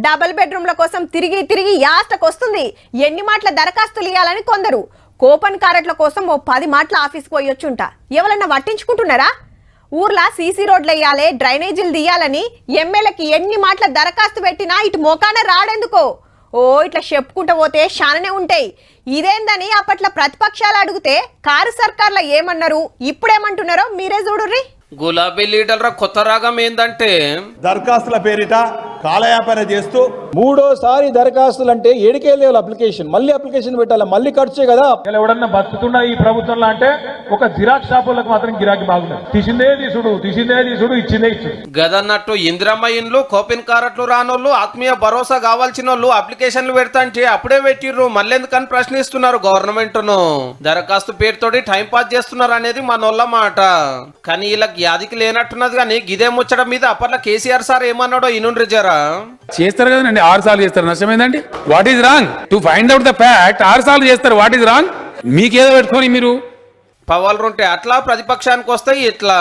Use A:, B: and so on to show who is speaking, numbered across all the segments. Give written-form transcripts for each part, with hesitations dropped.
A: Double బెడ్రూమ్ల కోసం తిరిగి తిరిగి యాస్టకొస్తుంది. ఎన్ని మాటల దరఖాస్తులు ఇవ్వాలని కొందరు, కూపన్ కార్డుల కోసం ఓ 10 మాటల ఆఫీస్కి పోయొచ్చుంట. ఎవరన్నా పట్టించుకుంటున్నారా? ఊర్లా సీసీ రోడ్లు వేయాలి, డ్రైనేజీలు తీయాలని ఎమ్మెల్యేకి ఎన్ని మాటల దరఖాస్తు పెట్టినా ఇటు మోకాన రాడెందుకో. ఓ ఇట్లా చెప్పుకుంటూ పోతే శాననే ఉంటాయి. ఇదేందని అప్పట్లో ప్రతిపక్షాలు అడిగితే కారు సర్కార్లో ఏమన్నారు, ఇప్పుడేమంటున్నారో మీరే చూడుర్రి.
B: గులాబీ లీడర్ల కొత్త రాగం ఏందంటే
C: దరఖాస్తుల పేరిట కాలయాపన చేస్తూ
D: మూడోసారి దరఖాస్తులు అంటే ఏడికేళ్ళే అప్లికేషన్, మళ్ళీ అప్లికేషన్ పెట్టాలి, మళ్ళీ ఖర్చే కదా.
E: ఎవడన్నా బతుకుతున్నా ఈ ప్రభుత్వంలో అంటే ఒక జిరాక్స్ షాపులకు మాత్రం గిరాకీ బాగుంది. తీసిందే తీసుడు ఇచ్చిందే ఇచ్చుడు
B: గదన్నట్టు ఇందిరమ్మ ఇండ్లు, కోపిన్ కారట్లు రానోళ్ళు, ఆత్మీయ భరోసా కావాల్సిన వాళ్ళు అప్లికేషన్లు పెడతాంటే అప్పుడే పెట్టిర్రు, మళ్ళెందుకని ప్రశ్నిస్తున్నారు గవర్నమెంట్ ను. దరఖాస్తు పేరుతోటి టైం పాస్ చేస్తున్నారు అనేది మనోళ్ళ మాట. కానీ ఇలా యాదికి లేనట్టున్నది. కానీ గిదే ముచ్చట మీద అప్పట్లో కేసీఆర్ సార్ ఏమన్నాడో ఇనుండ్రి జరా.
F: చేస్తారు కదండి, 6 సార్లు చేస్తారు, నష్టమేందండి? What is wrong to find out the fact? 6 సార్లు చేస్తారు, వాట్ ఈస్ రాంగ్? మీకేదో పెట్టుకొని మీరు
B: పవర్లుంటే అట్లా, ప్రతిపక్షానికి వస్తాయి ఇట్లా.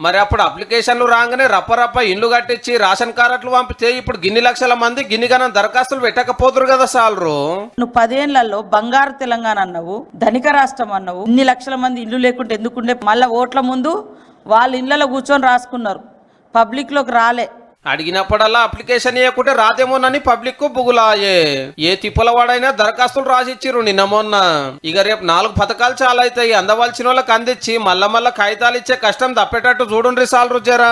B: మరి అప్పుడు అప్లికేషన్లు రాగానే రప్ప ఇండ్లు కట్టించి రేషన్ కార్డులు పంపితే ఇప్పుడు గిన్ని లక్షల మంది గిన్నిగానం దరఖాస్తులు పెట్టకపోతురు కదా సాలరు.
G: నువ్వు 10 ఏళ్లలో బంగారు తెలంగాణ అన్నావు, ధనిక రాష్ట్రం అన్నావు. ఇన్ని లక్షల మంది ఇల్లు లేకుంటే ఎందుకుండే? మళ్ళా ఓట్ల ముందు వాళ్ళ ఇళ్లలో కూర్చొని రాసుకున్నారు, పబ్లిక్ లోకి రాలే.
B: అడిగినప్పుడల్లా అప్లికేషన్ ఇవ్వకుంటే రాదేమోనని పబ్లిక్ కు బుగులాయే. ఏ తిప్పలవాడైనా దరఖాస్తులు రాసిచ్చిర్రు నిన్న మొన్న. ఇక రేపు 4 పథకాలు చాలా అవుతాయి. అందవలసిన వాళ్ళకి అందించి మళ్ళా కాగితాలు ఇచ్చే కష్టం తప్పేటట్టు చూడుండ్రి సాలరు జరా.